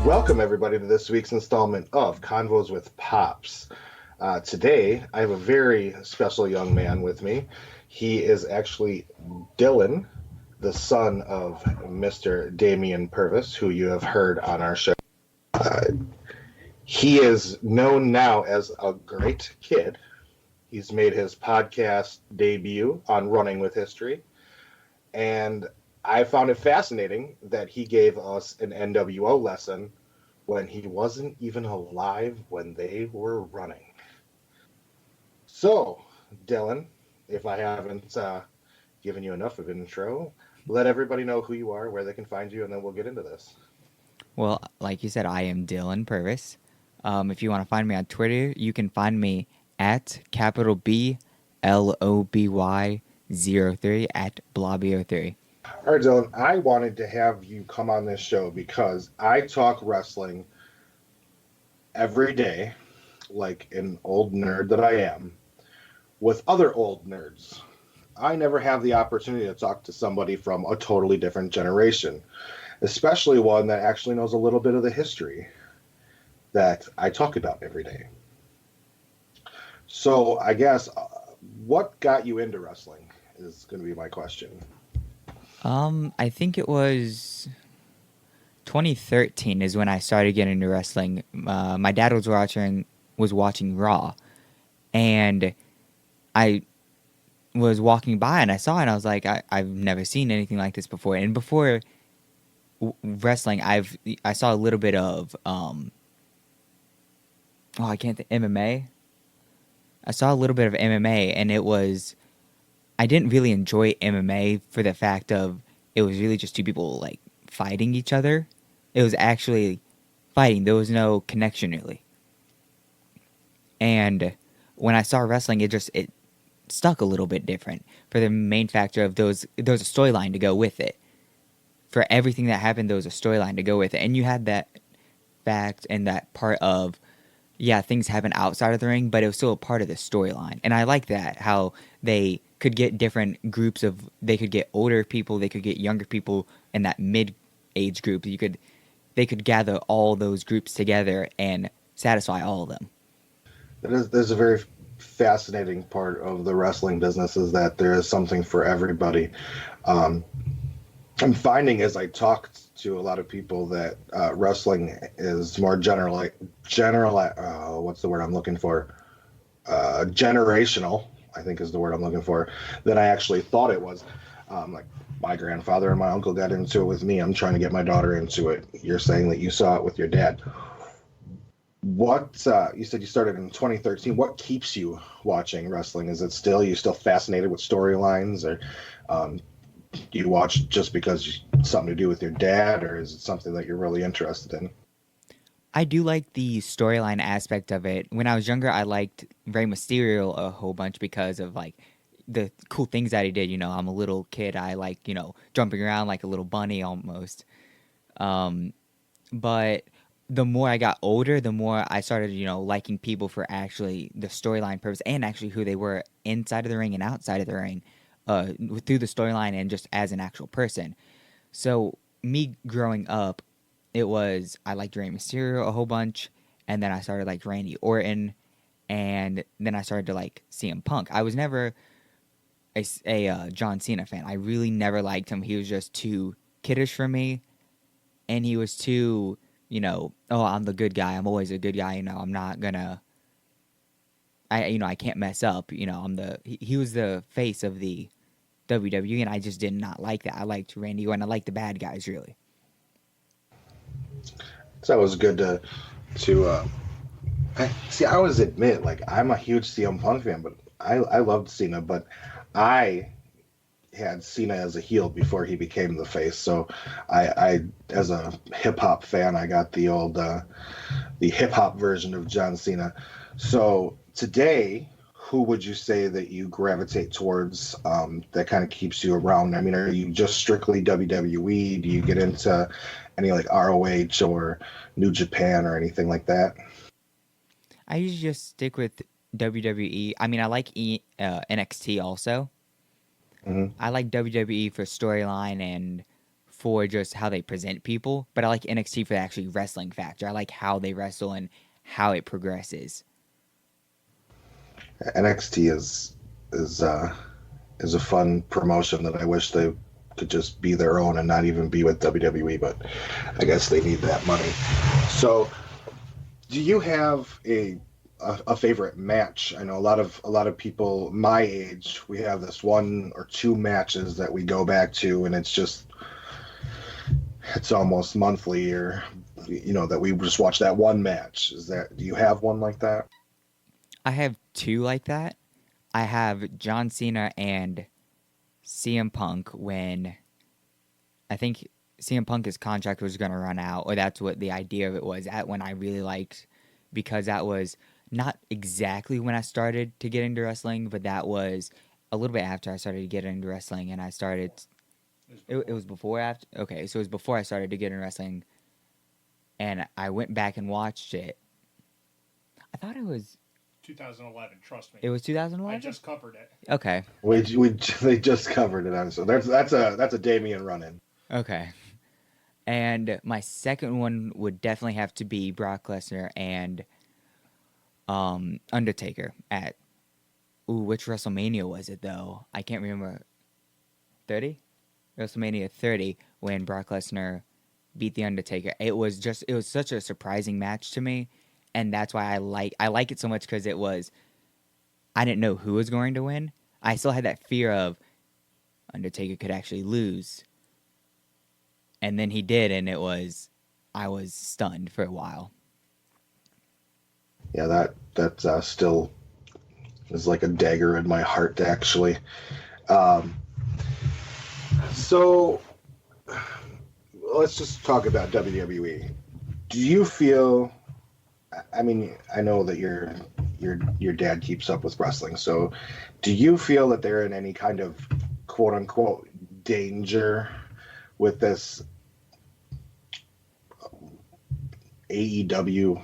Welcome, everybody, to this week's installment of Convos with Pops. Today, I have a very special young man with me. He is actually Dylan, the son of Mr. Damian Purvis, who you have heard on our show. Uh, he is known now as a great kid. He's made his podcast debut on Running with History, and I found it fascinating that he gave us an NWO lesson when he wasn't even alive when they were running. So, Dylan, if I haven't given you enough of an intro, let everybody know who you are, where they can find you, and then we'll get into this. Well, like you said, I am Dylan Purvis. If you want to find me on Twitter, you can find me at capital B LOBY 03 at Blobby03. All right, Dylan, I wanted to have you come on this show because I talk wrestling every day, like an old nerd that I am, with other old nerds. I never have the opportunity to talk to somebody from a totally different generation, especially one that actually knows a little bit of the history that I talk about every day. So I guess what got you into wrestling is going to be my question. I think it was 2013 is when I started getting into wrestling. My dad was watching Raw, and I was walking by and I saw it and I was like, I've never seen anything like this before. And before wrestling, I saw a little bit of I can't think MMA. I saw a little bit of MMA, and I didn't really enjoy MMA for the fact of it was really just two people like fighting each other. It was actually fighting. There was no connection really. And when I saw wrestling, it stuck a little bit different for the main factor of there was a storyline to go with it. For everything that happened, there was a storyline to go with it, and you had that fact and that part of yeah, things happen outside of the ring, but it was still a part of the storyline. And I like that, how they could get different groups they could get older people, they could get younger people in that mid age group. They could gather all those groups together and satisfy all of them. There's a very fascinating part of the wrestling business is that there is something for everybody. Um, I'm finding as I talk to a lot of people that wrestling is more what's the word I'm looking for? Generational, I think is the word I'm looking for, than I actually thought it was. Like my grandfather and my uncle got into it with me. I'm trying to get my daughter into it. You're saying that you saw it with your dad. What you said you started in 2013. What keeps you watching wrestling? Is it still you still fascinated with storylines, or do you watch just because something to do with your dad, or is it something that you're really interested in? I do like the storyline aspect of it. When I was younger, I liked Rey Mysterio a whole bunch because of like the cool things that he did. You know, I'm a little kid. I like, jumping around like a little bunny almost. Um, but the more I got older, the more I started, liking people for actually the storyline purpose and actually who they were inside of the ring and outside of the ring, through the storyline and just as an actual person. So me growing up, it was I liked Rey Mysterio a whole bunch, and then I started like Randy Orton, and then I started to like CM Punk. I was never a John Cena fan. I really never liked him. He was just too kiddish for me, and he was too, oh, I'm the good guy. I'm always a good guy. I'm not gonna. I can't mess up. He was the face of the WWE, and I just did not like that. I liked Randy Orton. I liked the bad guys really. So it was good to see. I always admit, like I'm a huge CM Punk fan, but I loved Cena, but I had Cena as a heel before he became the face. So I as a hip hop fan, I got the hip hop version of John Cena. So today, who would you say that you gravitate towards that kind of keeps you around? I mean, are you just strictly WWE? Do you get into any like ROH or New Japan or anything like that? I usually just stick with WWE. I mean, I like NXT also. Hmm. I like WWE for storyline and for just how they present people, but I like NXT for the actually wrestling factor. I like how they wrestle and how it progresses. NXT is is a fun promotion that I wish they could just be their own and not even be with WWE, but I guess they need that money. So, do you have a favorite match? I know a lot of people my age, we have this one or two matches that we go back to, and it's almost monthly, or that we just watch that one match. Do you have one like that? I have two like that. I have John Cena and CM Punk when I think CM Punk's contract was going to run out, or that's what the idea of it was. At when I really liked, because that was not exactly when I started to get into wrestling, but that was a little bit after I started to get into wrestling, and I started. It was before after. Okay, so it was before I started to get into wrestling, and I went back and watched it. I thought it was 2011. Trust me. It was I 2011. just covered it. Okay. They just covered it on, so that's a Damian run-in. Okay. And my second one would definitely have to be Brock Lesnar and Undertaker at which WrestleMania was it though? I can't remember. 30? WrestleMania 30 when Brock Lesnar beat the Undertaker. It was such a surprising match to me, and that's why I like it so much because I didn't know who was going to win. I still had that fear of Undertaker could actually lose. And then he did, and I was stunned for a while. Yeah, that still is like a dagger in my heart, actually. Um, so let's just talk about WWE. Do you feel? I mean, I know that your dad keeps up with wrestling. So, do you feel that they're in any kind of quote unquote danger with this AEW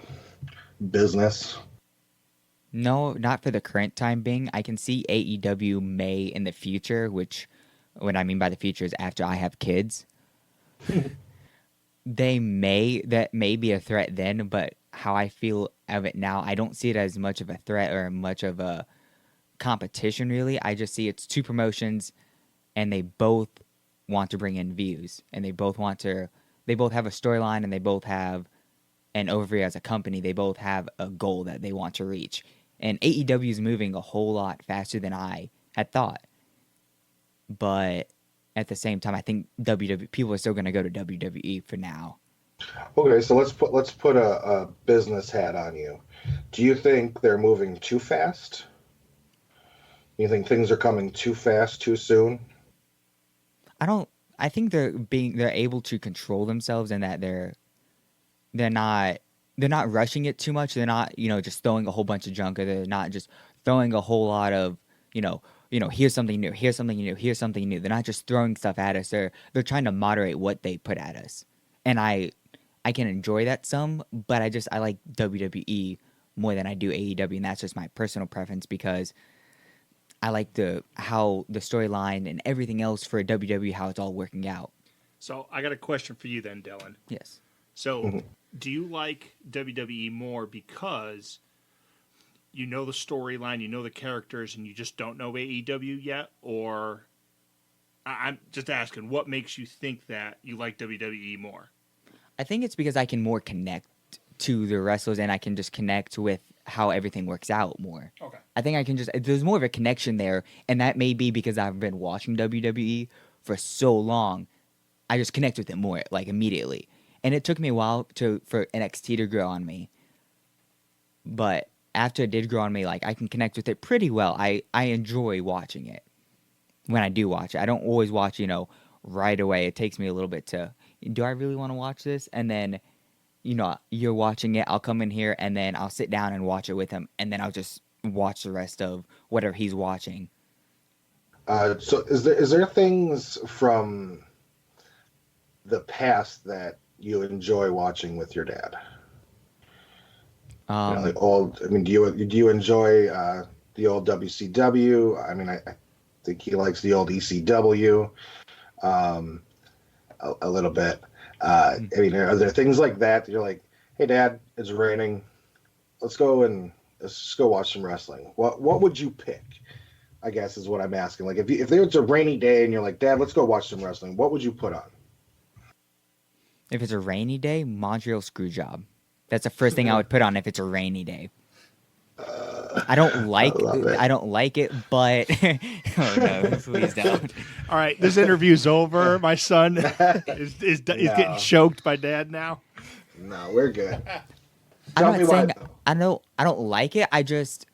business? No, not for the current time being. I can see AEW may in the future, which what I mean by the future is after I have kids. That may be a threat then, but how I feel of it now, I don't see it as much of a threat or much of a competition really. I just see it's two promotions and they both want to bring in views and they both have a storyline and they both have an overview as a company. They both have a goal that they want to reach. And AEW is moving a whole lot faster than I had thought. But at the same time, I think WWE people are still going to go to WWE for now. Okay, so let's put a business hat on you. Do you think they're moving too fast? You think things are coming too fast, too soon? I don't. I think they're able to control themselves and that they're not rushing it too much. They're not just throwing a whole bunch of junk. Or they're not just throwing a whole lot of here's something new, here's something new, here's something new. They're not just throwing stuff at us. They're trying to moderate what they put at us, and I can enjoy that some, but I like WWE more than I do AEW, and that's just my personal preference because I like how the storyline and everything else for WWE how it's all working out. So I got a question for you then, Dylan. Yes. So do you like WWE more because you know the storyline, you know the characters, and you just don't know AEW yet? Or I'm just asking, what makes you think that you like WWE more? I think it's because I can more connect to the wrestlers and I can just connect with how everything works out more. Okay. I think I can there's more of a connection there, and that may be because I've been watching WWE for so long. I just connect with it more, like immediately. And it took me a while for NXT to grow on me. But after it did grow on me, like I can connect with it pretty well. I enjoy watching it when I do watch it. I don't always watch, right away. It takes me a little bit do I really want to watch this? And then, you're watching it. I'll come in here and then I'll sit down and watch it with him. And then I'll just watch the rest of whatever he's watching. So is there things from the past that you enjoy watching with your dad? Like old. I mean, do you enjoy the old WCW? I mean, I think he likes the old ECW. a little bit. I mean, are there things like that you're like, hey, Dad, it's raining. Let's just go watch some wrestling. What would you pick? I guess is what I'm asking. Like, if there was a rainy day and you're like, Dad, let's go watch some wrestling. What would you put on? If it's a rainy day, Montreal Screwjob. That's the first thing I would put on if it's a rainy day. I don't I love it. like it, but oh no, please don't. All right, this interview's over. My son is getting choked by Dad now. No, we're good. I'm Tell not me why, saying though. I don't like it. I just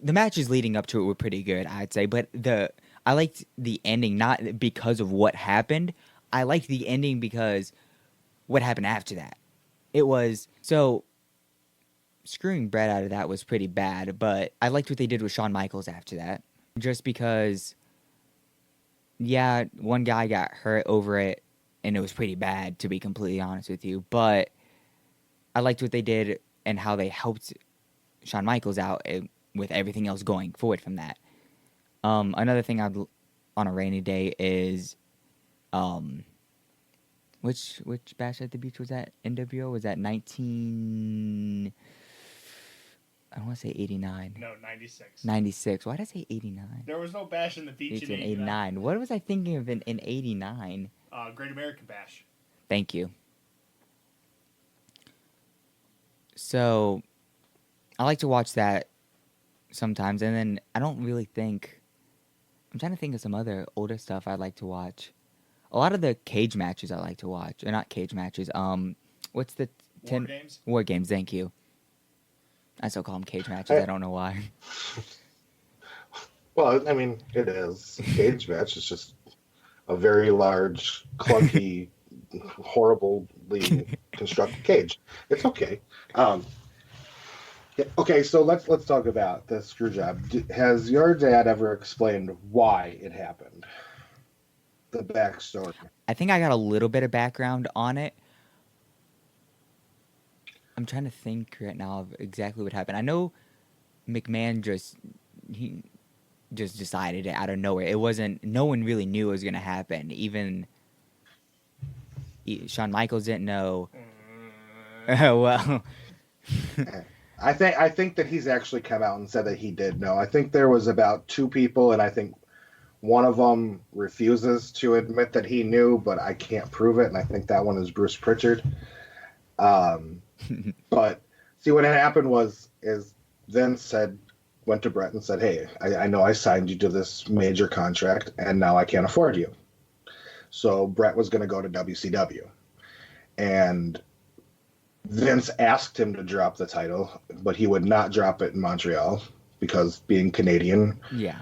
the matches leading up to it were pretty good, I'd say. But I liked the ending not because of what happened. I liked the ending because what happened after that. It was so screwing Brett out of that was pretty bad, but I liked what they did with Shawn Michaels after that. Just because, yeah, one guy got hurt over it, and it was pretty bad, to be completely honest with you. But I liked what they did and how they helped Shawn Michaels out with everything else going forward from that. Another thing on a rainy day is, which Bash at the Beach was that? NWO? Was that 19... I want to say 89. No, 96. 96. Why did I say 89? There was no Bash in the Beach in 89. What was I thinking of in 89? Great American Bash. Thank you. So, I like to watch that sometimes, and then I don't really think... I'm trying to think of some other older stuff I'd like to watch. A lot of the cage matches I like to watch. Or not cage matches. What's the... War Games? War Games, thank you. I still call them cage matches. I don't know why. Well, I mean, it is. Cage match is just a very large, clunky, horribly constructed cage. It's okay. Yeah, okay, so let's talk about the screw job. Has your dad ever explained why it happened? The backstory. I think I got a little bit of background on it. I'm trying to think right now of exactly what happened. I know McMahon just decided it out of nowhere. It wasn't. No one really knew it was going to happen. Even Shawn Michaels didn't know. Well, I think that he's actually come out and said that he did know. I think there was about two people, and I think one of them refuses to admit that he knew, but I can't prove it, and I think that one is Bruce Pritchard. But see, what had happened is Vince went to Brett and said, "Hey, I know I signed you to this major contract, and now I can't afford you." So Brett was going to go to WCW, and Vince asked him to drop the title, but he would not drop it in Montreal because being Canadian. yeah.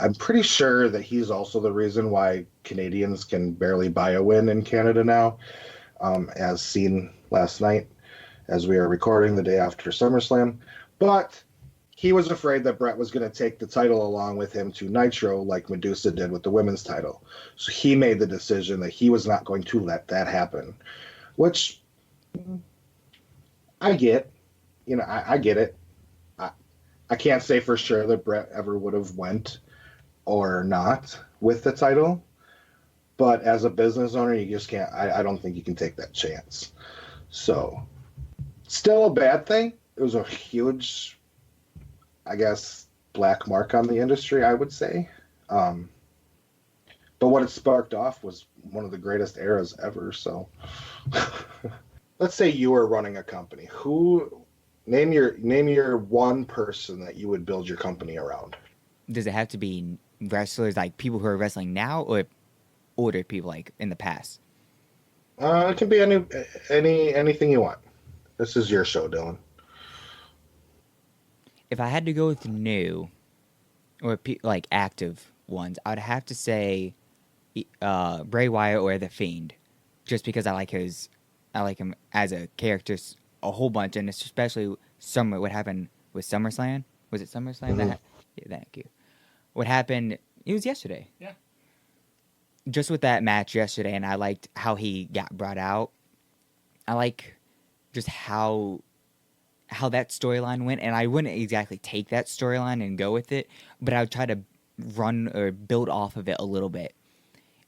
I'm pretty sure that he's also the reason why Canadians can barely buy a win in Canada now, as seen last night as we are recording the day after SummerSlam. But he was afraid that Brett was going to take the title along with him to Nitro like Medusa did with the women's title. So he made the decision that he was not going to let that happen, which I get. You know, I get it. I can't say for sure that Brett ever would have went or not with the title, but as a business owner, you just can't. I don't think you can take that chance. So, still a bad thing. It was a huge, I guess, black mark on the industry, I would say. But what it sparked off was one of the greatest eras ever. So, let's say you were running a company. Name your one person that you would build your company around. Does it have to be wrestlers, like people who are wrestling now, or older people like in the past? It can be anything you want. This is your show, Dylan. If I had to go with new or like active ones, I would have to say Bray Wyatt or The Fiend, just because I like him as a character a whole bunch, and especially what happened with SummerSlam. Was it SummerSlam? Mm-hmm. Yeah, thank you. What happened? It was yesterday. Yeah. Just with that match yesterday, and I liked how he got brought out. I like just how that storyline went, and I wouldn't exactly take that storyline and go with it, but I would try to run or build off of it a little bit.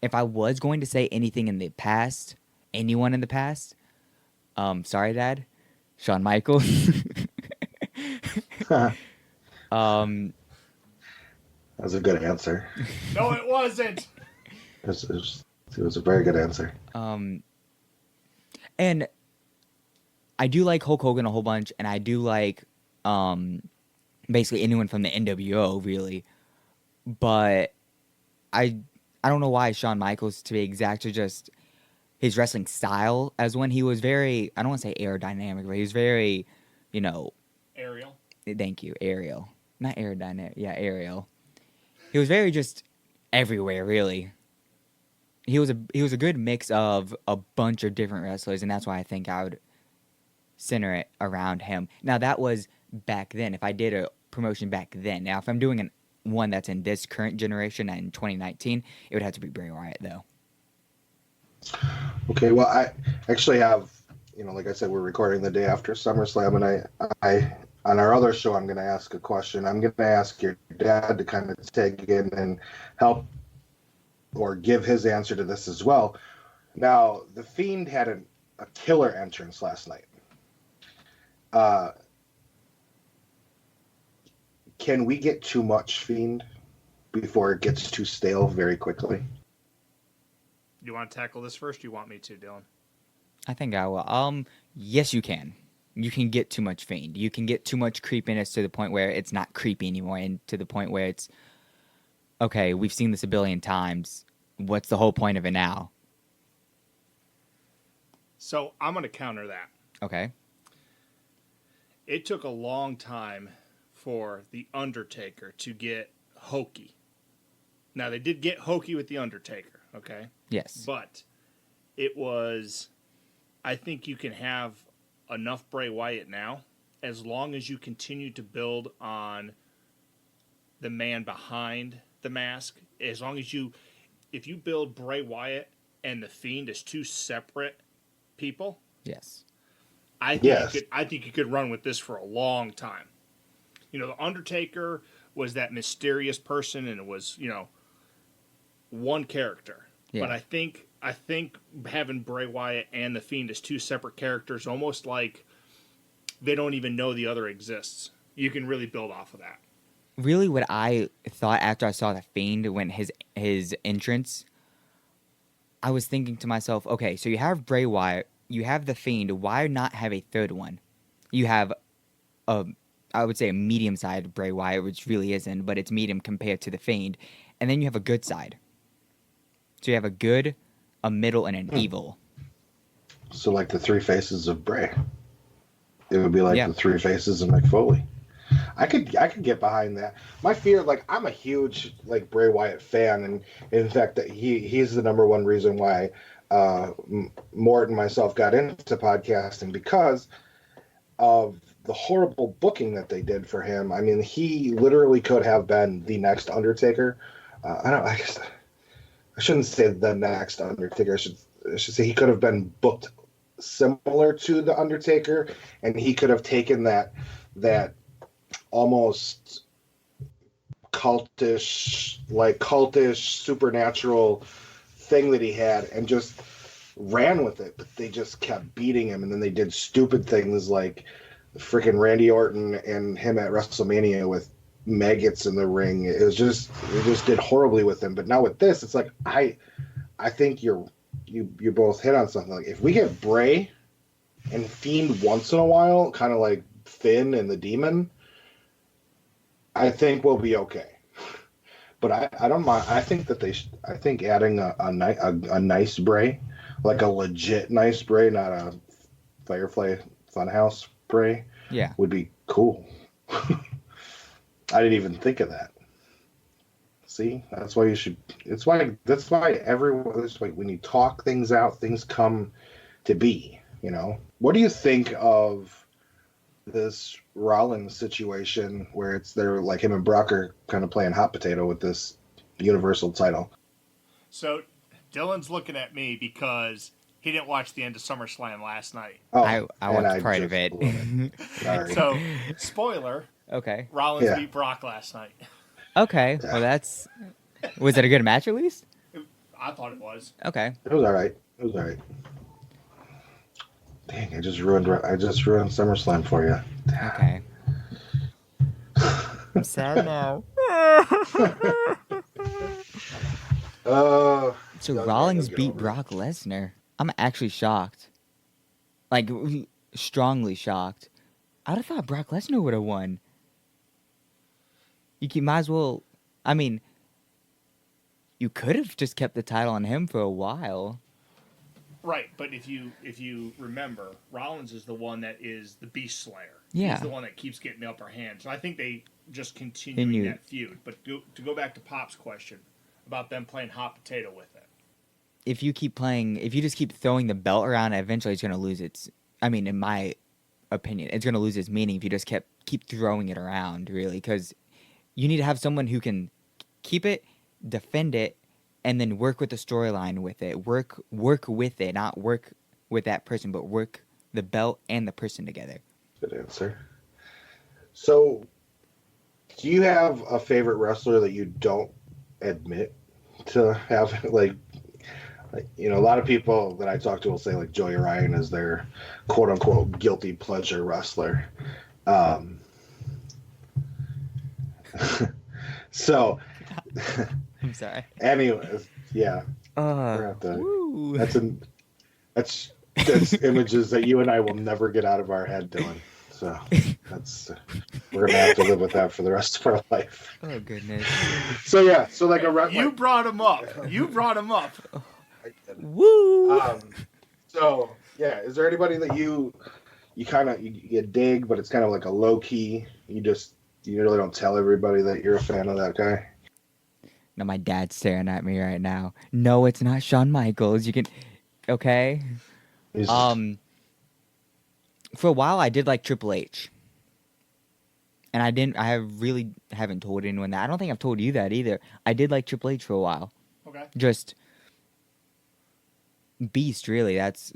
if I was going to say anything in the past, anyone in the past, sorry, Dad, Shawn Michaels. That um, was a good answer. No, it wasn't. It was a very good answer. and I do like Hulk Hogan a whole bunch, and I do like basically anyone from the NWO, really. But I I don't know why Shawn Michaels, to be exact, or just his wrestling style as when he was very, I don't want to say aerodynamic, but he was very, you know, Ariel. thank you, aerial. Not aerodynamic, yeah, aerial. He was very just everywhere, really. He was a good mix of a bunch of different wrestlers, and that's why I think I would center it around him. Now that was back then. If I did a promotion back then, now if I'm doing one that's in this current generation and in 2019, it would have to be Bray Wyatt, though. Okay, well, I actually have, like I said, we're recording the day after SummerSlam, and I on our other show, I'm going to ask a question. I'm going to ask your dad to kind of take in and help or give his answer to this as well. Now, The Fiend had a killer entrance last night. Can we get too much Fiend before it gets too stale very quickly? You want to tackle this first? Or you want me to, Dylan? I think I will. Yes, you can. You can get too much Fiend. You can get too much creepiness to the point where it's not creepy anymore, and to the point where it's, okay, we've seen this a billion times. What's the whole point of it now? So I'm going to counter that. Okay. It took a long time for The Undertaker to get hokey. Now, they did get hokey with The Undertaker, okay? Yes. But it was, I think you can have enough Bray Wyatt now, as long as you continue to build on the man behind the mask. As long as if you build Bray Wyatt and The Fiend as two separate people, Yes. I think you could run with this for a long time. The Undertaker was that mysterious person, and it was, one character. Yeah. But I think having Bray Wyatt and The Fiend as two separate characters, almost like they don't even know the other exists. You can really build off of that. Really, what I thought after I saw The Fiend when his entrance, I was thinking to myself, okay, so you have Bray Wyatt, you have The Fiend, why not have a third one? You have I would say a medium-sized Bray Wyatt, which really isn't, but it's medium compared to The Fiend. And then you have a good side. So you have a good, a middle, and an evil. So like the three faces of Bray. It would be like Yeah. the three faces of Mick Foley. I could get behind that. My fear, I'm a huge Bray Wyatt fan, and in fact, that he's the number one reason why Mort and myself got into podcasting, because of the horrible booking that they did for him. I mean, he literally could have been the next Undertaker. I guess I shouldn't say the next Undertaker. I should say he could have been booked similar to the Undertaker, and he could have taken that almost cultish supernatural thing that he had and just ran with it. But they just kept beating him, and then they did stupid things like freaking Randy Orton and him at WrestleMania with maggots in the ring. It just did horribly with him. But now with this, it's like I think you both hit on something. Like, if we get Bray and Fiend once in a while, kind of like Finn and the Demon, I think we'll be okay. But I don't mind. I think that I think adding a nice Bray, like a legit nice Bray, not a Firefly Funhouse Bray, Yeah. would be cool. I didn't even think of that. See, that's why you should. That's why everyone. That's why when you talk things out, things come to be. What do you think of this Rollins situation where they're like him and Brock are kind of playing hot potato with this Universal title? So Dylan's looking at me because he didn't watch the end of SummerSlam last night. Oh, I and watched part of it. Sorry. So, spoiler, Okay. Rollins beat Brock last night. Okay. Well, was it a good match at least? I thought it was. Okay. It was all right. It was all right. Dang, I just ruined SummerSlam for you. Okay. I'm sad now. So Young man, you'll Rollins get beat over it. Brock Lesnar. I'm actually shocked. Like, strongly shocked. I'd have thought Brock Lesnar would have won. Might as well. I mean, you could have just kept the title on him for a while. Right, but if you remember, Rollins is the one that is the Beast Slayer. Yeah. He's the one that keeps getting the upper hand. So I think they just continuing that feud. But to go back to Pop's question about them playing hot potato with it. If you just keep throwing the belt around, eventually it's going to lose its. I mean, in my opinion, it's going to lose its meaning if you just keep throwing it around, really, because you need to have someone who can keep it, defend it, and then work with the storyline with it. Work with it, not work with that person, but work the belt and the person together. Good answer. So, do you have a favorite wrestler that you don't admit to have? Like, a lot of people that I talk to will say like Joey Ryan is their quote unquote guilty pleasure wrestler. So, I'm sorry. anyways, yeah, Woo. that's images that you and I will never get out of our head, Dylan. So we're gonna have to live with that for the rest of our life. Oh goodness. So yeah, so like you brought him up. You brought him up. Woo. So yeah, is there anybody that you kind of you dig, but it's kind of like a low key? You really don't tell everybody that you're a fan of that guy. No, my dad's staring at me right now. No, it's not Shawn Michaels. You can, okay. For a while, I did like Triple H, and I really haven't told anyone that. I don't think I've told you that either. I did like Triple H for a while. Okay. Just beast, really. That's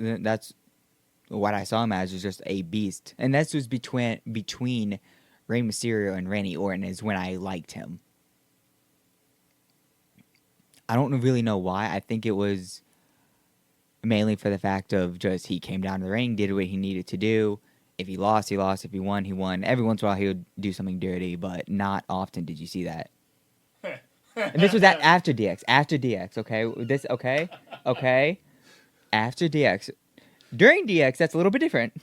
what I saw him as, was just a beast, and this was between Rey Mysterio and Randy Orton is when I liked him. I don't really know why. I think it was mainly for the fact of just he came down to the ring, did what he needed to do. If he lost, he lost. If he won, he won. Every once in a while, he would do something dirty, but not often did you see that. And this was after DX. After DX, okay? Okay? After DX. During DX, that's a little bit different.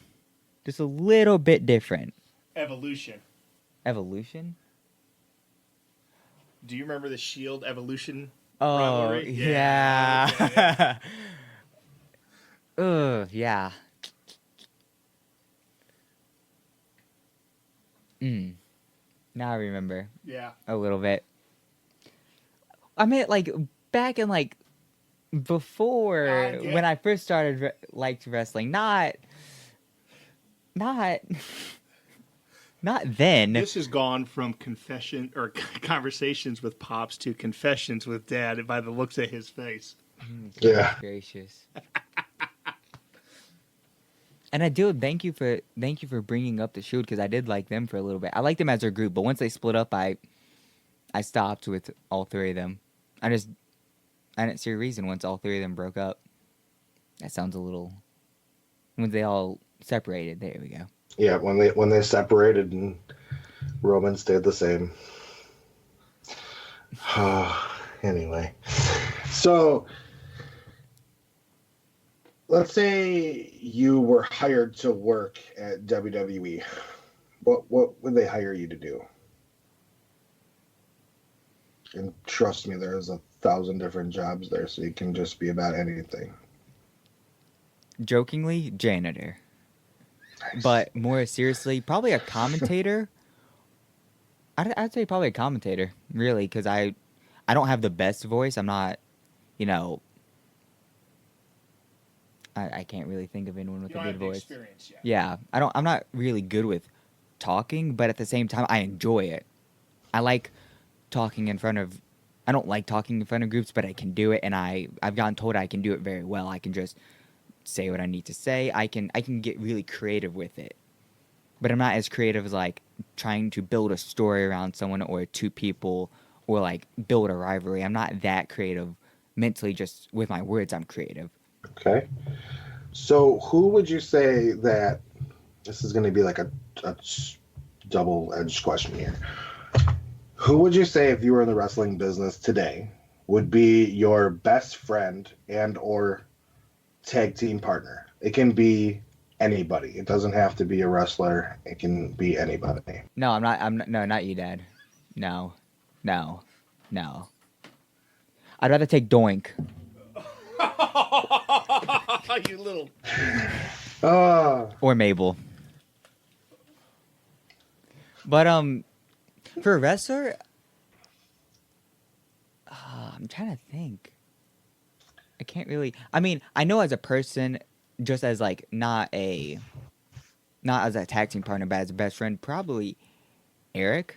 Just a little bit different. Evolution. Evolution? Do you remember the Shield Evolution rivalry? Yeah. Ugh, yeah. Now I remember. Yeah. A little bit. I mean, like, back in, like, before, when I first started liked wrestling, not then. This has gone from conversations with Pops to confessions with Dad by the looks of his face. Yeah. Gracious. And I do thank you for bringing up the Shield, because I did like them for a little bit. I liked them as a group, but once they split up, I stopped with all three of them. I didn't see a reason once all three of them broke up. That sounds a little. When they all separated, there we go. Yeah, when they separated and Roman stayed the same. Anyway, so let's say you were hired to work at WWE. What would they hire you to do? And trust me, there's 1,000 different jobs there, so you can just be about anything. Jokingly, janitor. Nice. But more seriously, probably a commentator. I'd say probably a commentator, really, because I don't have the best voice. I'm not, I can't really think of anyone with a good voice. Experience yet. Yeah, I'm not really good with talking, but at the same time, I enjoy it. I like talking in front of. I don't like talking in front of groups, but I can do it, and I've gotten told I can do it very well. I can just say what I need to say. I can get really creative with it, but I'm not as creative as like trying to build a story around someone or two people, or like build a rivalry. I'm not that creative mentally, just with my words, I'm creative. Okay. So who would you say that this is going to be like a double-edged question here? Who would you say if you were in the wrestling business today would be your best friend and or tag team partner? It can be anybody. It doesn't have to be a wrestler. It can be anybody. No, I'm not. No, not you, Dad. No, no, no. I'd rather take Doink. You little. Or Mabel. But for a wrestler, I'm trying to think. I can't really. I mean, I know as a person, just as like not as a tag team partner, but as a best friend, probably Eric.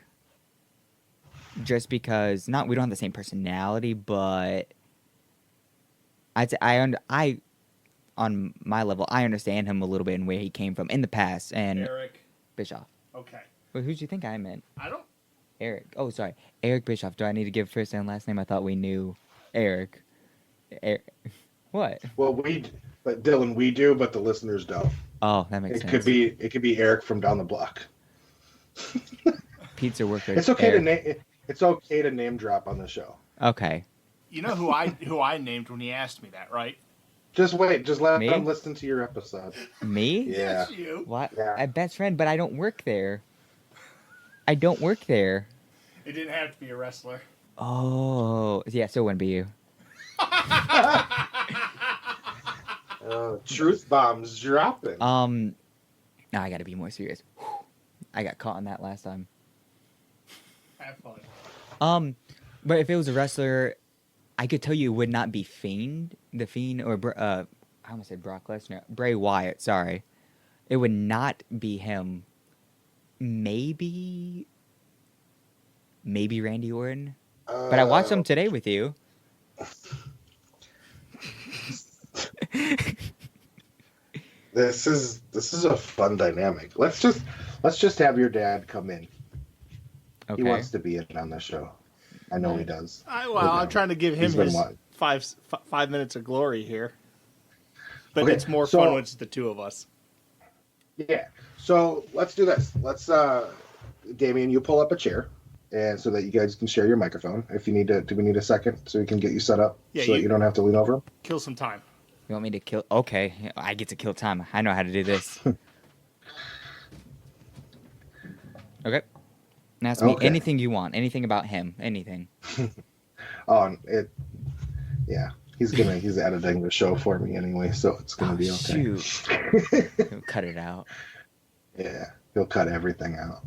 Just because we don't have the same personality, but I'd say I on my level, I understand him a little bit and where he came from in the past. And Eric. Bischoff. Okay. Wait, who'd you think I meant? I don't. Eric. Oh, sorry. Eric Bischoff. Do I need to give first and last name? I thought we knew Eric. Eric. What? Well, but Dylan, we do, but the listeners don't. Oh, that makes It sense. could be Eric from down the block. Pizza worker. It's okay Eric. to name. It's okay to name drop on the show. Okay. You know who I named when he asked me that, right? Just wait. Just let Me? them listen to your episode. Me? Yeah. Yes, you. What? Yeah. A best friend, but I don't work there. I don't work there. It didn't have to be a wrestler. Oh, yeah. So it wouldn't be you. Truth bombs dropping. Now I got to be more serious. I got caught on that last time. Have fun. But if it was a wrestler, I could tell you it would not be the Fiend, or I almost said Brock Lesnar, Bray Wyatt. Sorry, it would not be him. Maybe Randy Orton. But I watched him today with you. This is a fun dynamic. Let's just have your dad come in. Okay. He wants to be in on the show. I know he does. I'm trying to give him He's been his what? 5 minutes of glory here. But Okay, it's more so- fun when it's the two of us. Yeah. So let's do this. Let's Damian, you pull up a chair, and so that you guys can share your microphone. If you need to, do we need a second so we can get you set up Yeah, so that you don't have to lean over? Kill some time. You want me to kill? Okay, I get to kill time. I know how to do this. Okay. And ask me Okay. anything you want. Anything about him. Anything. Yeah. He's editing the show for me anyway, so it's gonna be okay. Shoot. He'll cut it out. Yeah, he'll cut everything out.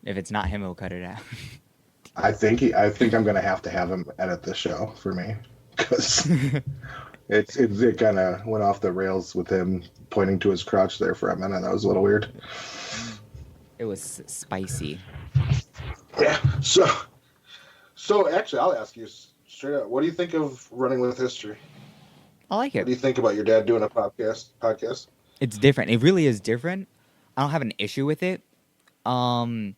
If it's not him, he'll cut it out. I think I'm gonna have to have him edit the show for me because it kind of went off the rails with him pointing to his crotch there for a minute. That was a little weird. It was spicy. Yeah. So actually, I'll ask you straight up. What do you think of Running with History? I like What do it. you think about your dad doing a podcast? It's different. It really is different. I don't have an issue with it. I've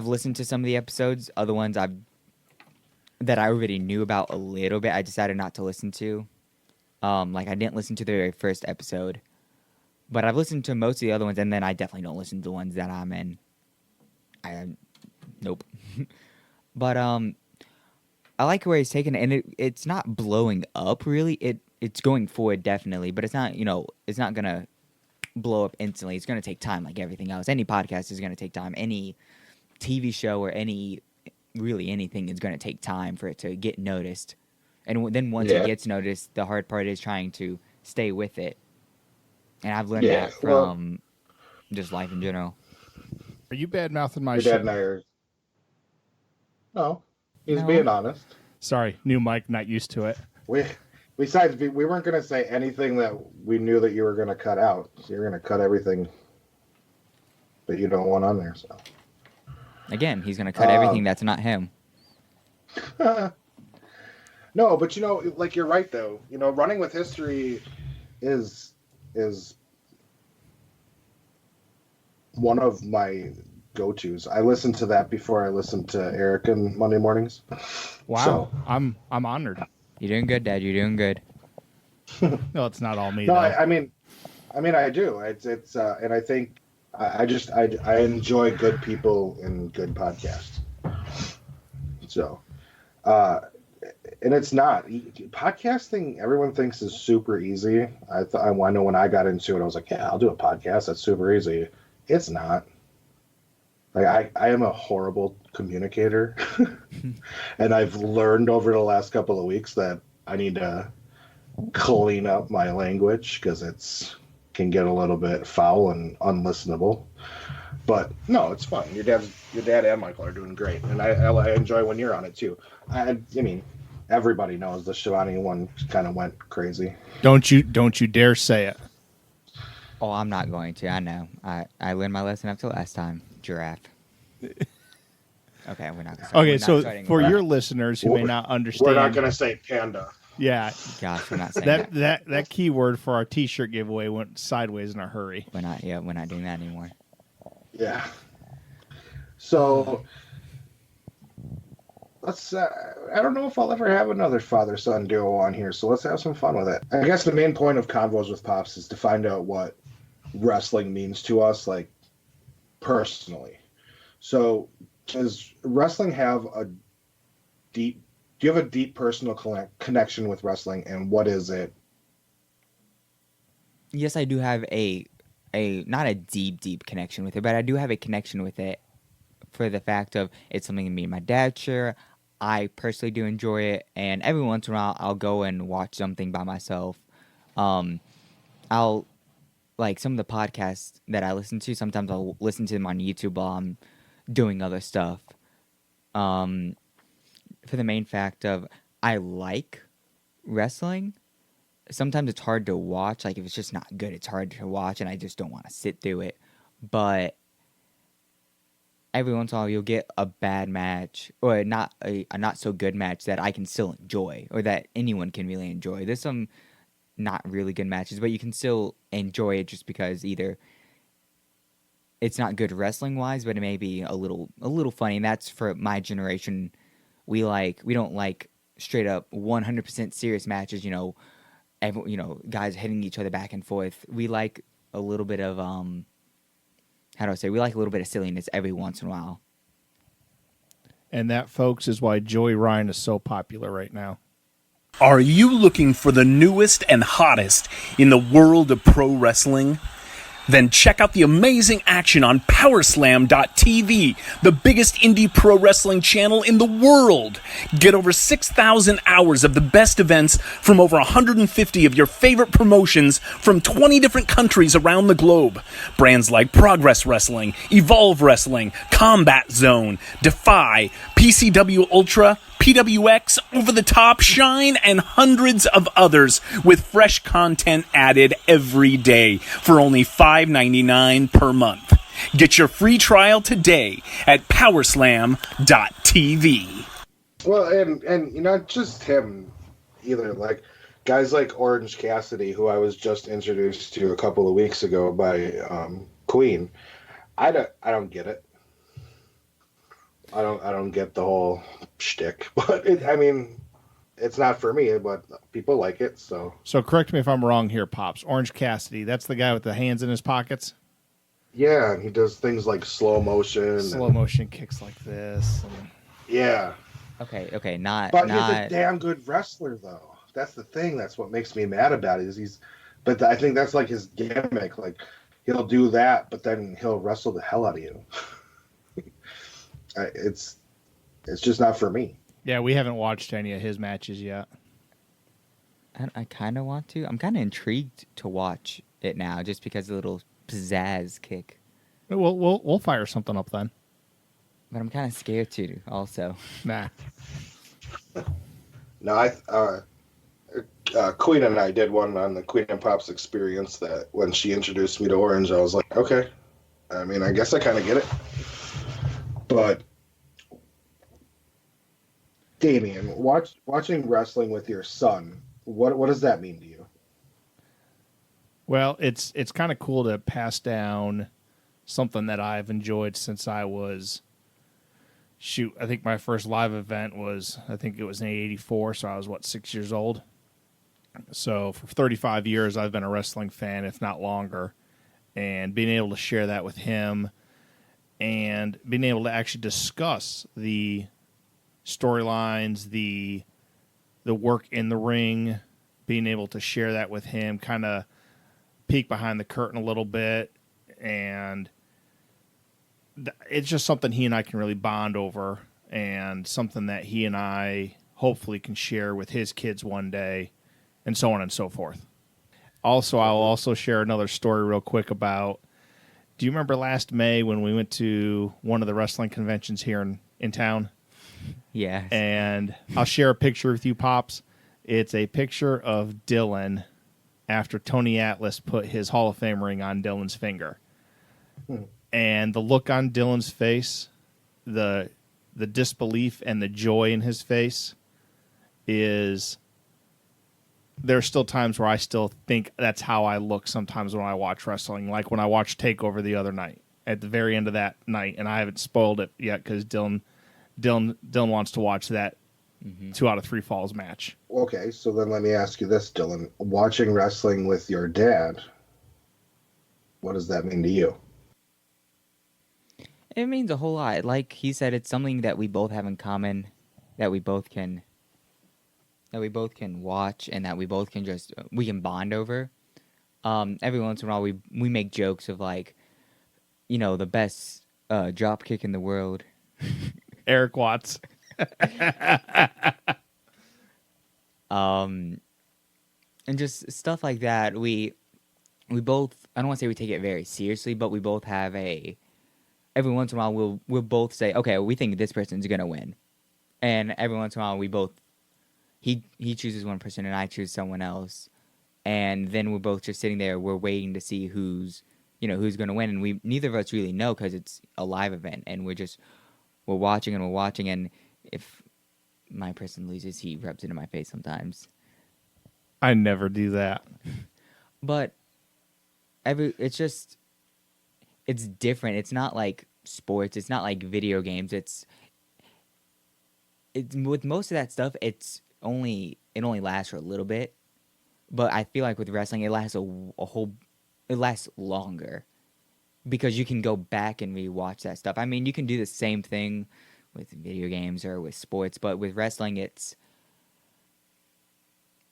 listened to some of the episodes. Other ones that I already knew about a little bit. I decided not to listen to. Like I didn't listen to the very first episode, but I've listened to most of the other ones, and then I definitely don't listen to the ones that I'm in. Nope. But I like where he's taking it, and it's not blowing up really. It's going forward definitely, but it's not it's not gonna blow up instantly. It's gonna take time, like everything else. Any podcast is gonna take time. Any TV show or really anything is gonna take time for it to get noticed. And then once it gets noticed, the hard part is trying to stay with it. And I've learned that from just life in general. Are you bad mouthing my Your dad and I are. No, he's No. being honest. Sorry, new mic, not used to it. Besides, we weren't going to say anything that we knew that you were going to cut out. So you're going to cut everything that you don't want on there. So Again, he's gonna cut everything that's not him. no, but like you're right though. Running with History is one of my go-tos. I listen to that before I listen to Eric in Monday mornings. Wow, So, I'm honored. You're doing good, Dad. You're doing good. No, it's not all me no, though. I mean, I do. And I think I enjoy good people and good podcasts. So, uh, and it's not podcasting. Everyone thinks is super easy. I know when I got into it, I was like, yeah, I'll do a podcast. That's super easy. It's not. Like I am a horrible communicator, and I've learned over the last couple of weeks that I need to clean up my language because it's can get a little bit foul and unlistenable. But no, it's fun. Your dad and Michael are doing great, and I enjoy when you're on it too. I mean, everybody knows the Shivani one kind of went crazy. Don't you dare say it. Oh, I'm not going to. I know. I learned my lesson after last time. Giraffe. Okay, we're not. Okay, we're so not starting for with your that. listeners who may not understand, We're not going to say panda. yeah, Gosh, we're not saying that. that keyword for our T-shirt giveaway went sideways in a hurry. We're not. Yeah, we're not doing that anymore. Yeah. So let's. I don't know if I'll ever have another father-son duo on here, so let's have some fun with it. I guess the main point of Convos with Pops is to find out what wrestling means to us, like personally. So, does wrestling have a deep? Do you have a deep personal connection with wrestling, and what is it? Yes, I do have a not a deep connection with it, but I do have a connection with it for the fact of it's something me and my dad share. I personally do enjoy it, and every once in a while I'll go and watch something by myself. I'll like some of the podcasts that I listen to. Sometimes I'll listen to them on YouTube while I'm doing other stuff. For the main fact of I like wrestling. Sometimes it's hard to watch. Like if it's just not good, it's hard to watch, and I just don't want to sit through it. But every once in a while, you'll get a bad match or not a not so good match that I can still enjoy, or that anyone can really enjoy. There's some not really good matches, but you can still enjoy it just because either it's not good wrestling wise, but it may be a little funny. And that's for my generation. We don't like straight up 100% serious matches. Guys hitting each other back and forth. We like a little bit of how do I say? We like a little bit of silliness every once in a while. And that, folks, is why Joey Ryan is so popular right now. Are you looking for the newest and hottest in the world of pro wrestling? Then check out the amazing action on Powerslam.tv, the biggest indie pro wrestling channel in the world. Get over 6,000 hours of the best events from over 150 of your favorite promotions from 20 different countries around the globe. Brands like Progress Wrestling, Evolve Wrestling, Combat Zone, Defy, PCW Ultra, PWX, Over the Top, Shine, and hundreds of others with fresh content added every day for only $5.99 per month. Get your free trial today at Powerslam.tv. Well, and not just him either. Like guys like Orange Cassidy, who I was just introduced to a couple of weeks ago by Queen. I don't get it. I don't get the whole shtick, but it's not for me. But people like it, so. So correct me if I'm wrong here, Pops. Orange Cassidy, that's the guy with the hands in his pockets? Yeah, and he does things like slow motion. Slow motion kicks like this. Yeah. Okay, not. But he's a damn good wrestler, though. That's the thing. That's what makes me mad about it. But I think that's like his gimmick. Like he'll do that, but then he'll wrestle the hell out of you. It's just not for me. Yeah, we haven't watched any of his matches yet. I kind of want to. I'm kind of intrigued to watch it now, just because of the little pizzazz kick. We'll fire something up then. But I'm kind of scared too. Also, Nah. No, Queen and I did one on the Queen and Pops experience. That when she introduced me to Orange, I was like, okay. I guess I kind of get it. But Damian, watching wrestling with your son, what does that mean to you? Well, it's kind of cool to pass down something that I've enjoyed since I was, I think my first live event was, I think it was in '84, so I was, 6 years old? So for 35 years, I've been a wrestling fan, if not longer. And being able to share that with him and being able to actually discuss the storylines, the work in the ring, being able to share that with him, kind of peek behind the curtain a little bit, and it's just something he and I can really bond over, and something that he and I hopefully can share with his kids one day, and so on and so forth. Also, I'll also share another story real quick about, do you remember last May when we went to one of the wrestling conventions here in town? Yes. And I'll share a picture with you, Pops. It's a picture of Dylan after Tony Atlas put his Hall of Fame ring on Dylan's finger. And the look on Dylan's face, the disbelief and the joy in his face is... There's still times where I still think that's how I look sometimes when I watch wrestling. Like when I watched TakeOver the other night, at the very end of that night, and I haven't spoiled it yet because Dylan wants to watch that 2 out of 3 falls match. Okay, so then let me ask you this, Dylan. Watching wrestling with your dad, what does that mean to you? It means a whole lot. Like he said, it's something that we both have in common, that we both can watch, and that we both can we can bond over. Every once in a while, we make jokes of, like, the best drop kick in the world. Eric Watts. And just stuff like that. We both, I don't want to say we take it very seriously, but we both have every once in a while we'll both say, okay, we think this person's gonna win, and every once in a while we both. He chooses one person and I choose someone else, and then we're both just sitting there. We're waiting to see who's going to win, and neither of us really know because it's a live event, and we're watching, and if my person loses, he rubs it in my face sometimes. I never do that. But it's different. It's not like sports. It's not like video games. It's with most of that stuff. It only lasts for a little bit, but I feel like with wrestling it lasts it lasts longer because you can go back and rewatch that stuff. I mean, you can do the same thing with video games or with sports, but with wrestling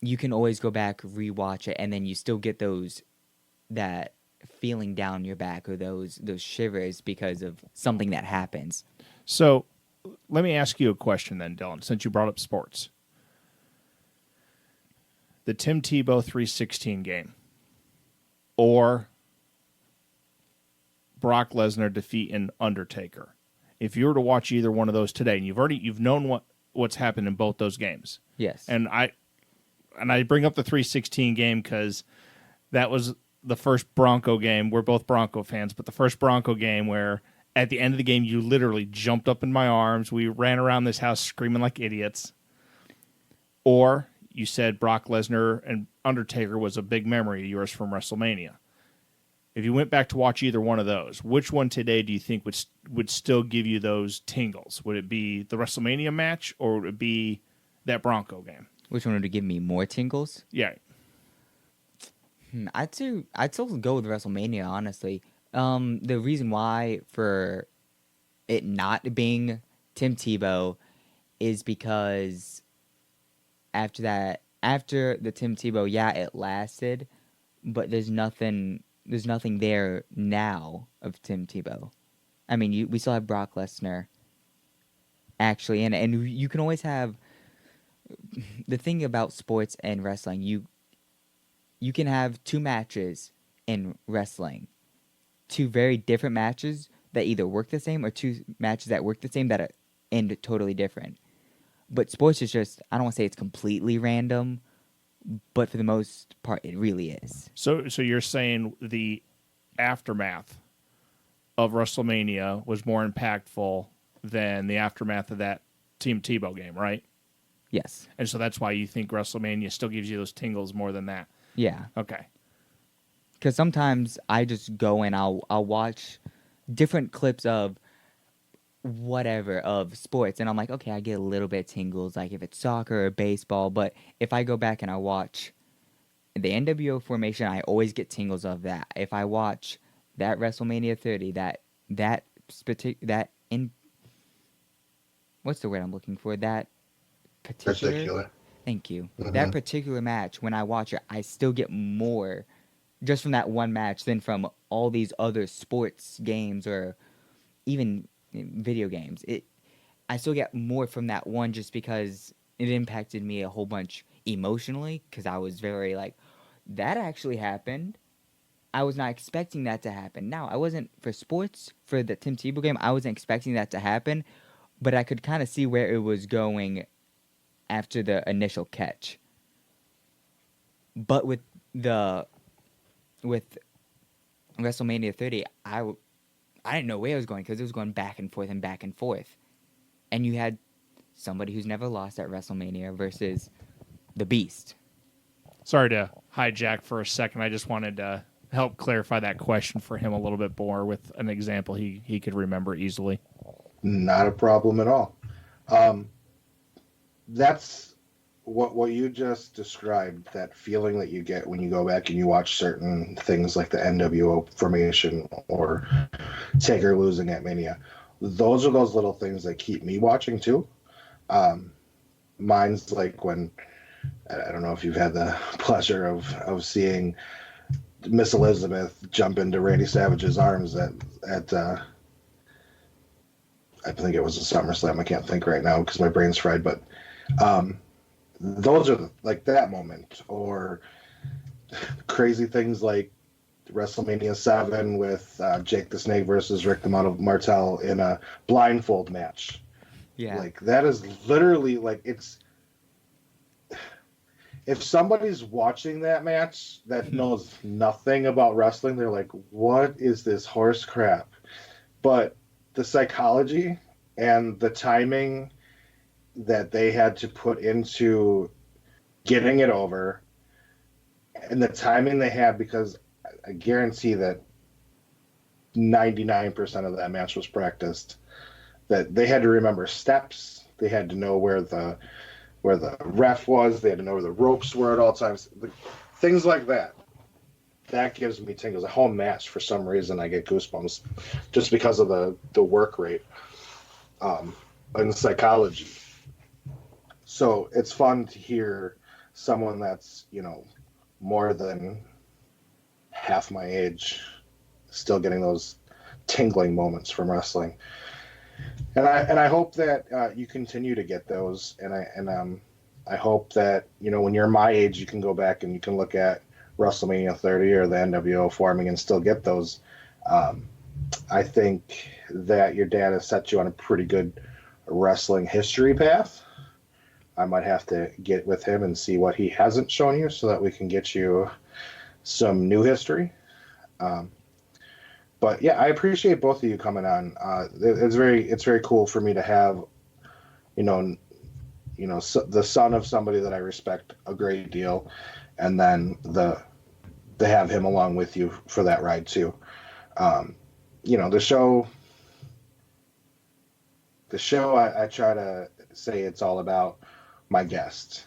you can always go back, rewatch it, and then you still get that feeling down your back or those shivers because of something that happens. So let me ask you a question then, Dylan, since you brought up sports. The Tim Tebow 316 game or Brock Lesnar defeating Undertaker. If you were to watch either one of those today, and you've known what's happened in both those games. Yes. And I bring up the 316 game because that was the first Bronco game. We're both Bronco fans, but the first Bronco game where at the end of the game you literally jumped up in my arms. We ran around this house screaming like idiots. Or you said Brock Lesnar and Undertaker was a big memory of yours from WrestleMania. If you went back to watch either one of those, which one today do you think would still give you those tingles? Would it be the WrestleMania match or would it be that Bronco game? Which one would give me more tingles? Yeah. I'd still go with WrestleMania, honestly. The reason why for it not being Tim Tebow is because after the Tim Tebow, yeah, it lasted, but there's nothing there now of Tim Tebow. I mean, we still have Brock Lesnar, actually, and you can always have the thing about sports and wrestling. You can have 2 matches in wrestling, 2 very different matches that either work the same or 2 matches that work the same that end totally different. But sports is just, I don't want to say it's completely random, but for the most part, it really is. So you're saying the aftermath of WrestleMania was more impactful than the aftermath of that Team Tebow game, right? Yes. And so that's why you think WrestleMania still gives you those tingles more than that. Yeah. Okay. Because sometimes I just go and I'll watch different clips of whatever of sports, and I'm like, okay, I get a little bit of tingles, like if it's soccer or baseball. But if I go back and I watch the NWO formation, I always get tingles of that. If I watch that WrestleMania 30, that in what's the word I'm looking for? That particular. Particular. Thank you. That Hmm. particular match, when I watch it, I still get more just from that one match than from all these other sports games or even video games. I still get more from that one just because it impacted me a whole bunch emotionally because I was very like, that actually happened. I was not expecting that to happen. Now, I wasn't for sports, for the Tim Tebow game, I wasn't expecting that to happen, but I could kind of see where it was going after the initial catch. But the with WrestleMania 30, I didn't know where it was going because it was going back and forth and back and forth. And you had somebody who's never lost at WrestleMania versus the Beast. Sorry to hijack for a second. I just wanted to help clarify that question for him a little bit more with an example he could remember easily. Not a problem at all. That's what you just described, that feeling that you get when you go back and you watch certain things like the NWO formation or Taker losing at Mania. Those are those little things that keep me watching too. Mine's like when, I don't know if you've had the pleasure of seeing Miss Elizabeth jump into Randy Savage's arms at I think it was a SummerSlam. I can't think right now because my brain's fried, but those are like that moment, or crazy things like WrestleMania 7 with Jake the Snake versus Rick the Martel in a blindfold match. Yeah. Like that is literally like, it's, if somebody's watching that match that knows nothing about wrestling, they're like, what is this horse crap? But the psychology and the timing that they had to put into getting it over, and the timing they had, because I guarantee that 99% of that match was practiced, that they had to remember steps, they had to know where the ref was, they had to know where the ropes were at all times, things like that. That gives me tingles. A whole match, for some reason, I get goosebumps just because of the work rate and the psychology. So it's fun to hear someone that's, more than half my age still getting those tingling moments from wrestling. And I hope that you continue to get those. And I hope that, when you're my age, you can go back and you can look at WrestleMania 30 or the NWO forming and still get those. I think that your dad has set you on a pretty good wrestling history path. I might have to get with him and see what he hasn't shown you so that we can get you some new history. But yeah, I appreciate both of you coming on. It's very cool for me to have, the son of somebody that I respect a great deal, and then to have him along with you for that ride too. The show, I try to say it's all about my guest,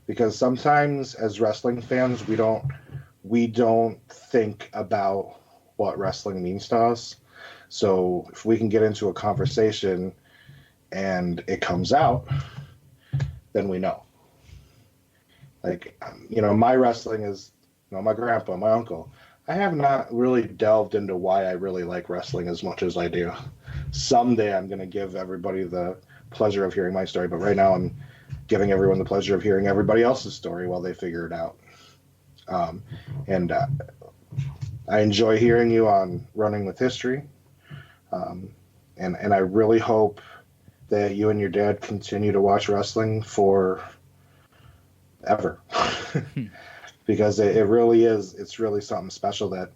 because sometimes as wrestling fans we don't think about what wrestling means to us. So if we can get into a conversation and it comes out, then we know. Like, my wrestling is, my grandpa, my uncle. I have not really delved into why I really like wrestling as much as I do. Someday I'm going to give everybody the pleasure of hearing my story, but right now I'm giving everyone the pleasure of hearing everybody else's story while they figure it out. And I enjoy hearing you on Running with History. And I really hope that you and your dad continue to watch wrestling for ever. Because it really is, it's really something special that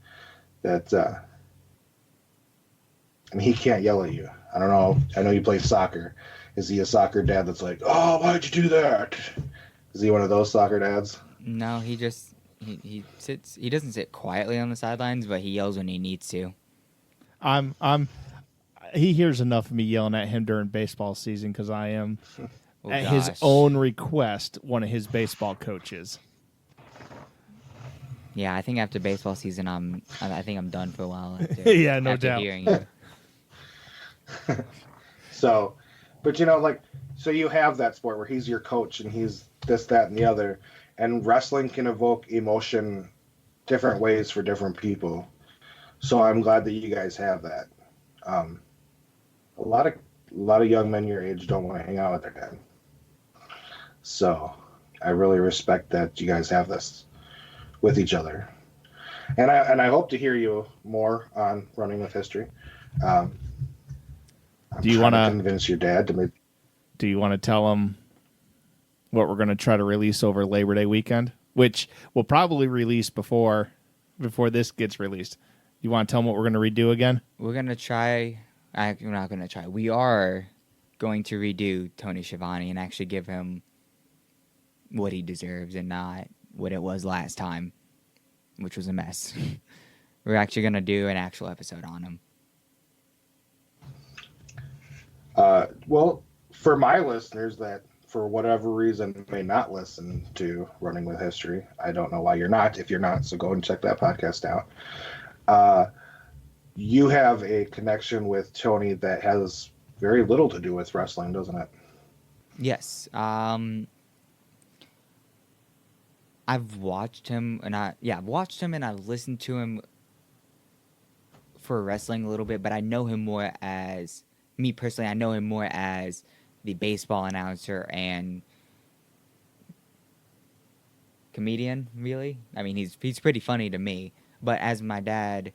he can't yell at you. I don't know. I know you play soccer. Is he a soccer dad that's like, oh, why'd you do that? Is he one of those soccer dads? No, he sits. He doesn't sit quietly on the sidelines, but he yells when he needs to. He hears enough of me yelling at him during baseball season because I am, Oh, at his gosh. own request, one of his baseball coaches. Yeah, I think after baseball season, I think I'm done for a while. After, Yeah, no after doubt. hearing you. So, but you know, like, so you have that sport where he's your coach and he's this, that, and the other, and wrestling can evoke emotion different ways for different people. So I'm glad that you guys have that. Um, a lot of young men your age don't want to hang out with their dad. So I really respect that you guys have this with each other. And I hope to hear you more on Running with History. I'm Do you trying to wanna- convince your dad to make. Do you want to tell him what we're going to try to release over Labor Day weekend, which will probably release before this gets released? You want to tell him what we're going to redo again? We're gonna try. We're not gonna try. We are going to redo Tony Schiavone and actually give him what he deserves and not what it was last time, which was a mess. We're actually gonna do an actual episode on him. Well, for my listeners that for whatever reason may not listen to Running with History, I don't know why you're not. If you're not, so go and check that podcast out. You have a connection with Tony that has very little to do with wrestling, doesn't it? Yes. I've watched him I've watched him and I've listened to him for wrestling a little bit, but I know him more as me personally. I know him more as the baseball announcer and comedian. Really, I mean, he's pretty funny to me. But as my dad,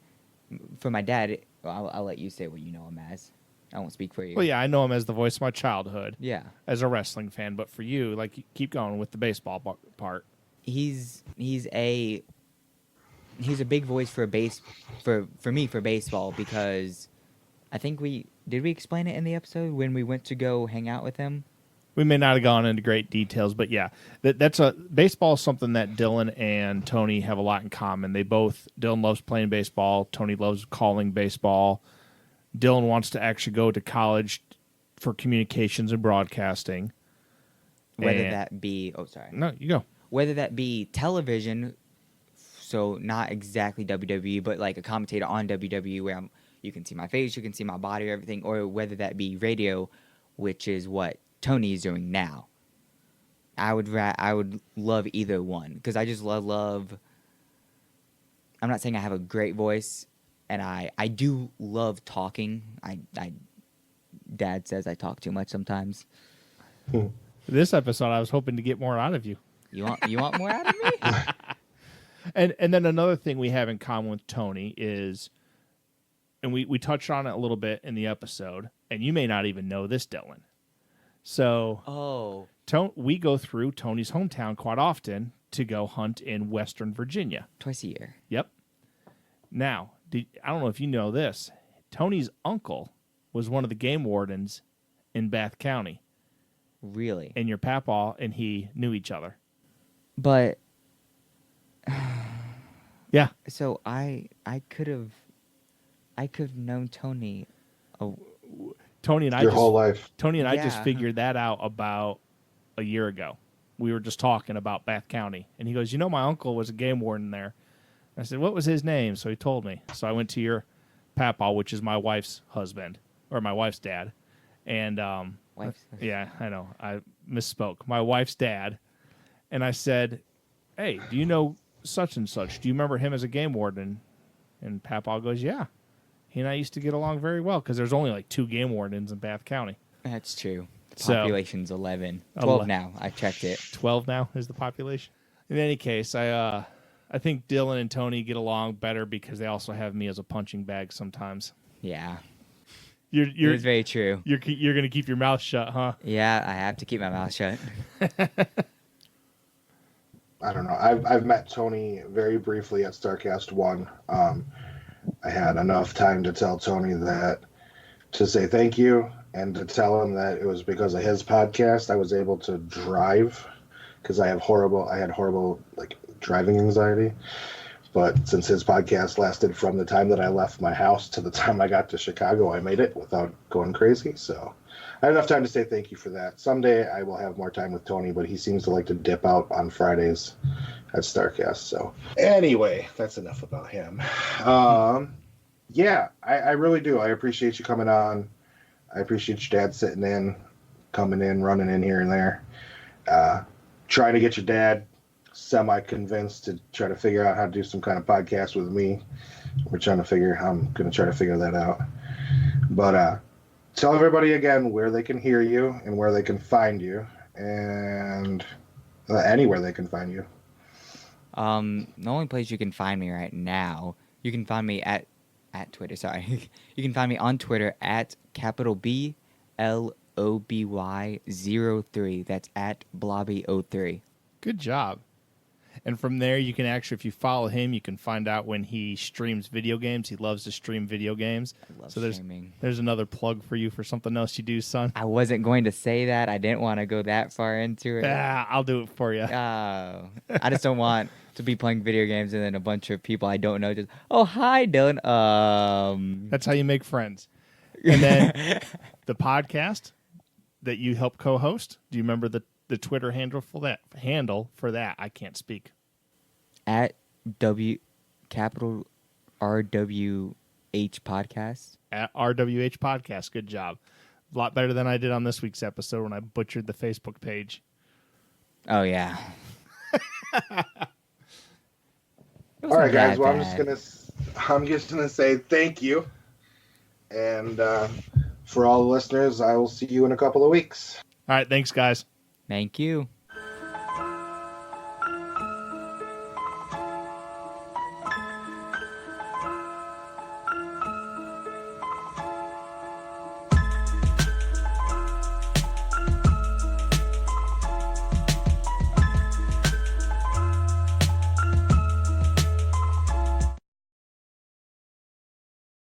for my dad, I'll let you say what you know him as. I won't speak for you. Well, yeah, I know him as the voice of my childhood. Yeah. As a wrestling fan, but for you, like, keep going with the baseball part. He's a big voice for me for baseball, because I think we explain it in the episode when we went to go hang out with him. We may not have gone into great details, but yeah, baseball is something that Dylan and Tony have a lot in common. Dylan loves playing baseball. Tony loves calling baseball. Dylan wants to actually go to college for communications and broadcasting. Whether that be No, you go. Whether that be television, so not exactly WWE, but like a commentator on WWE where you can see my face, you can see my body, or everything, or whether that be radio, which is what Tony is doing now. I would love either one, because I just love. I'm not saying I have a great voice, and I do love talking. Dad says I talk too much sometimes. This episode, I was hoping to get more out of you. You want more out of me? And then another thing we have in common with Tony is, and we touched on it a little bit in the episode, and you may not even know this, Dylan. So, we go through Tony's hometown quite often to go hunt in Western Virginia. Twice a year. Yep. Now, I don't know if you know this. Tony's uncle was one of the game wardens in Bath County. Really? And your papaw and he knew each other. But yeah. So I could have known Tony. Tony and I Your whole life. Tony and I Yeah. just figured that out about a year ago. We were just talking about Bath County, and he goes, "You know, my uncle was a game warden there." I said, "What was his name?" So he told me. So I went to your papaw, which is my wife's husband or my wife's dad, and yeah, I know I misspoke. My wife's dad, and I said, "Hey, do you know such and such? Do you remember him as a game warden?" And papaw goes, "Yeah." He and I used to get along very well because there's only like 2 game wardens in Bath County. That's true. The So- population's 11. 12 now. I checked it. 12 now is the population. In any case, I think Dylan and Tony get along better because they also have me as a punching bag sometimes. Yeah. You're It's very true. you're gonna keep your mouth shut, huh? Yeah, I have to keep my mouth shut. I don't know. I've met Tony very briefly at StarCast 1. I had enough time to tell Tony to say thank you and to tell him that it was because of his podcast I was able to drive, because I had horrible like driving anxiety. But since his podcast lasted from the time that I left my house to the time I got to Chicago, I made it without going crazy. So I had enough time to say thank you for that. Someday I will have more time with Tony, but he seems to like to dip out on Fridays at StarCast. So anyway, that's enough about him. Yeah, I really do. I appreciate you coming on. I appreciate your dad sitting in, coming in, running in here and there. Trying to get your dad semi-convinced to try to figure out how to do some kind of podcast with me. I'm going to try to figure that out. But tell everybody again where they can hear you and where they can find you, and anywhere they can find you. The only place you can find me right now, you can find me at Twitter. Sorry, you can find me on Twitter at BLOBY03. That's at Blobby03. Good job. And from there, you can actually, if you follow him, you can find out when he streams video games. He loves to stream video games. I love so streaming. There's another plug for you for something else you do, son. I wasn't going to say that. I didn't want to go that far into it. I'll do it for you. I just don't want to be playing video games and then a bunch of people I don't know just, oh, hi, Dylan. That's how you make friends. And then the podcast that you help co-host, do you remember the Twitter handle for that? I can't speak. At capital RWH podcast. At RWH podcast. Good job. A lot better than I did on this week's episode when I butchered the Facebook page. Oh yeah. All right, guys. Well, I'm just gonna say thank you, and for all the listeners, I will see you in a couple of weeks. All right, thanks, guys. Thank you.